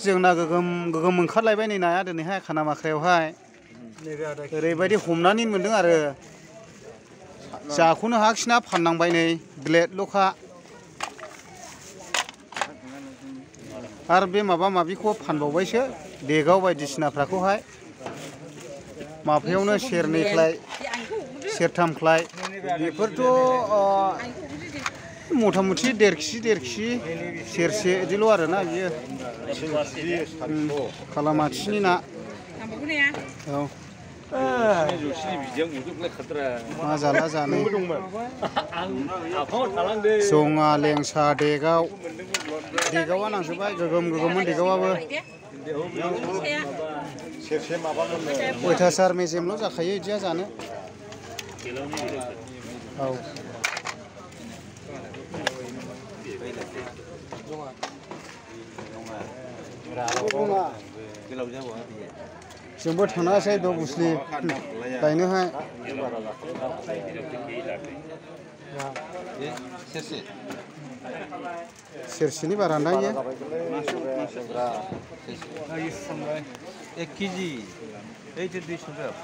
जोंना गोगोम ओंखारलायबाय नै नाया दिनैहाय खानामाख्रायावहाय ओरैबायदि हमनानै मोन्दों आरो जाख'नो हायाखिसैना फाननांबाय नै ब्लेडल'खा आरो बे माबा माबिखौ फानबावबायसो देगाव बायदिसिनाफ्राखौहाय माफायावनो सेरनैख्लाय सेरथामख्लाय बेफोरथ' मथा मथि देर केजि सेरसे बिदिल' आरोना बियो खालामाथिनि ना औ मा जाला जानो जङा लेंसा देगावा नांजोबबाय गोगोममोन देगावाबो अयथासार मेजेमल' जाखायो बिदिया जानो औ जोंबो थांनासै दबुसलि लायनोहाय सेरसेनि बारा ना इयो 1 केजि 200 ग्राम